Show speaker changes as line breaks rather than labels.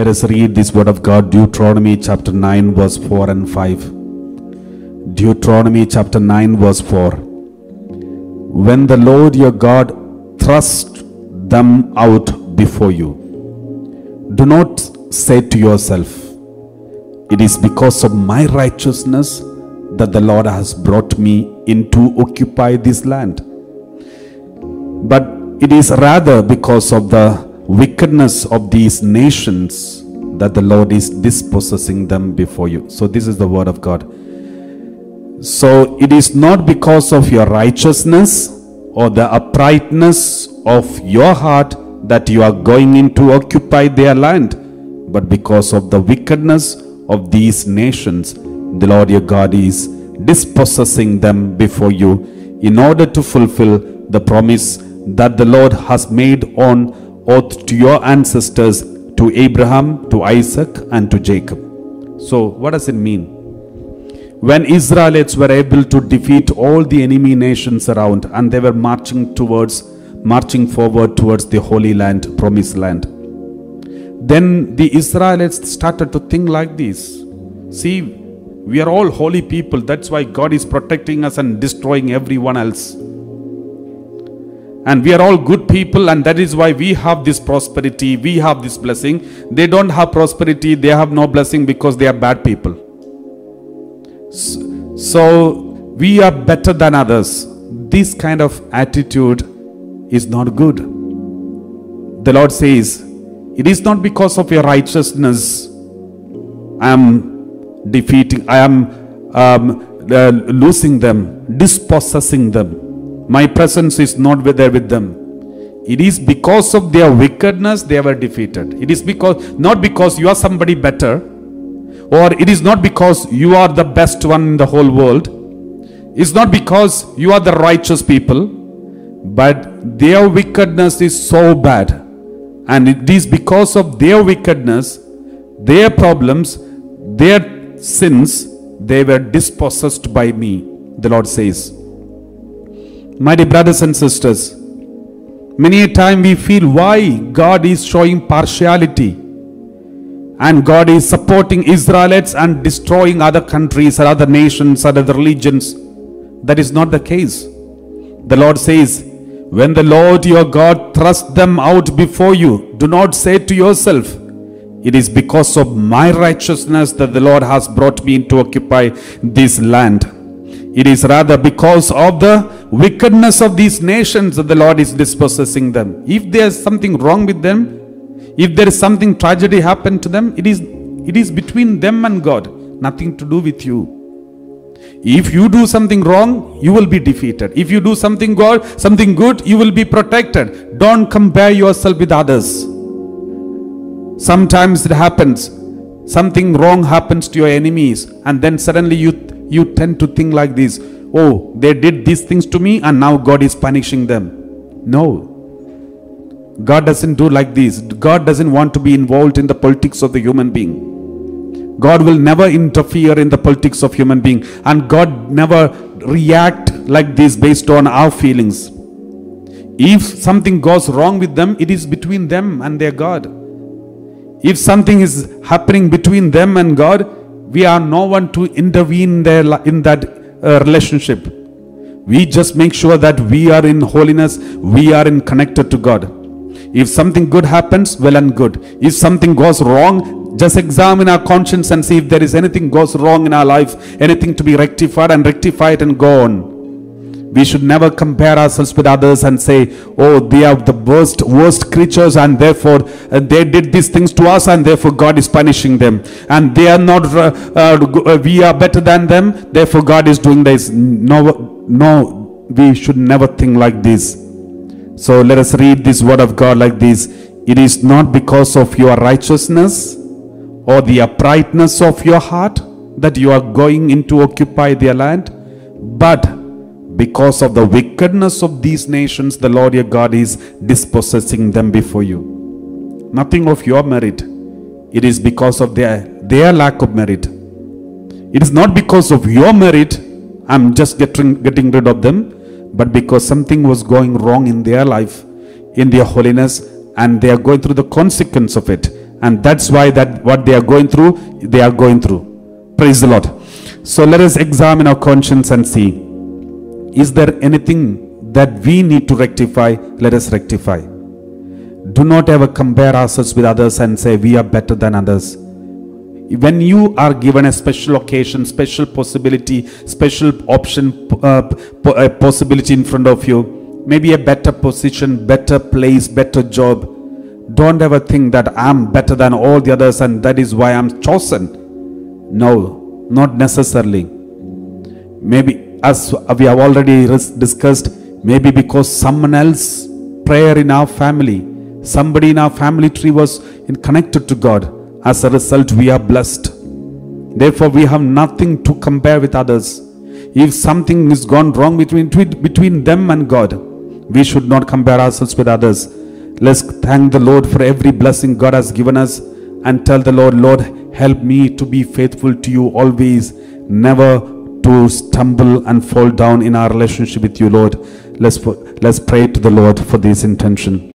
Let us read this word of God, Deuteronomy chapter 9 verse 4 and 5. Deuteronomy chapter 9 verse 4. When the Lord your God thrusts them out before you, do not say to yourself, it is because of my righteousness that the Lord has brought me in to occupy this land. But it is rather because of the wickedness of these nations that the Lord is dispossessing them before you. So this is the word of God. So it is not because of your righteousness or the uprightness of your heart that you are going in to occupy their land, but because of the wickedness of these nations, the Lord your God is dispossessing them before you in order to fulfill the promise that the Lord has made on oath to your ancestors, to Abraham, to Isaac, and to Jacob. So what does it mean? When Israelites were able to defeat all the enemy nations around, and they were marching forward towards the Holy Land, promised land, then the Israelites started to think like this. See, we are all holy people. That's why God is protecting us and destroying everyone else. And we are all good people, and that is why we have this prosperity, we have this blessing. They don't have prosperity, they have no blessing because they are bad people. So we are better than others. This kind of attitude is not good. The Lord says, it is not because of your righteousness I am defeating, I am losing them, dispossessing them. My presence is not there with them. It is because of their wickedness they were defeated. It is not because you are somebody better, or it is not because you are the best one in the whole world. It's not because you are the righteous people, but their wickedness is so bad. And it is because of their wickedness, their problems, their sins, they were dispossessed by me, the Lord says. My dear brothers and sisters, many a time we feel why God is showing partiality and God is supporting Israelites and destroying other countries or other nations or other religions. That is not the case. The Lord says, when the Lord your God thrusts them out before you, do not say to yourself, it is because of my righteousness that the Lord has brought me in to occupy this land. It is rather because of the wickedness of these nations that the Lord is dispossessing them. If there is something wrong with them, if there is something tragedy happened to them, it is between them and God, nothing to do with you. If you do something wrong, you will be defeated. If you do something good, you will be protected. Don't compare yourself with others. Sometimes it happens, something wrong happens to your enemies, and then suddenly you tend to think like this, oh, they did these things to me and now God is punishing them. No. God doesn't do like this. God doesn't want to be involved in the politics of the human being. God will never interfere in the politics of human being, and God never react like this based on our feelings. If something goes wrong with them, it is between them and their God. If something is happening between them and God, we are no one to intervene in that relationship. We just make sure that we are in holiness, we are connected to God. If something good happens, well and good. If something goes wrong, just examine our conscience and see if there is anything goes wrong in our life, anything to be rectified, and rectify it and go on. We should never compare ourselves with others and say, oh, they are the worst creatures, and therefore they did these things to us, and therefore God is punishing them. And they are not, we are better than them, therefore God is doing this. No, we should never think like this. So let us read this word of God like this. It is not because of your righteousness or the uprightness of your heart that you are going in to occupy their land, but because of the wickedness of these nations, the Lord your God is dispossessing them before you. Nothing of your merit. It is because of their lack of merit. It is not because of your merit I'm just getting rid of them, but because something was going wrong in their life, in their holiness, and they are going through the consequence of it. And that's why that what they are going through, they are going through. Praise the Lord. So let us examine our conscience and see, is there anything that we need to rectify? Let us rectify. Do not ever compare ourselves with others and say we are better than others. When you are given a special occasion, special possibility, special option, possibility in front of you, maybe a better position, better place, better job, don't ever think that I'm better than all the others and that is why I'm chosen. No, not necessarily. Maybe, as we have already discussed, maybe because someone else prayer in our family, somebody in our family tree was connected to God. As a result, we are blessed. Therefore, we have nothing to compare with others. If something is gone wrong between them and God, we should not compare ourselves with others. Let's thank the Lord for every blessing God has given us and tell the Lord, Lord, help me to be faithful to you always, never to stumble and fall down in our relationship with you, Lord. Let's pray to the Lord for this intention.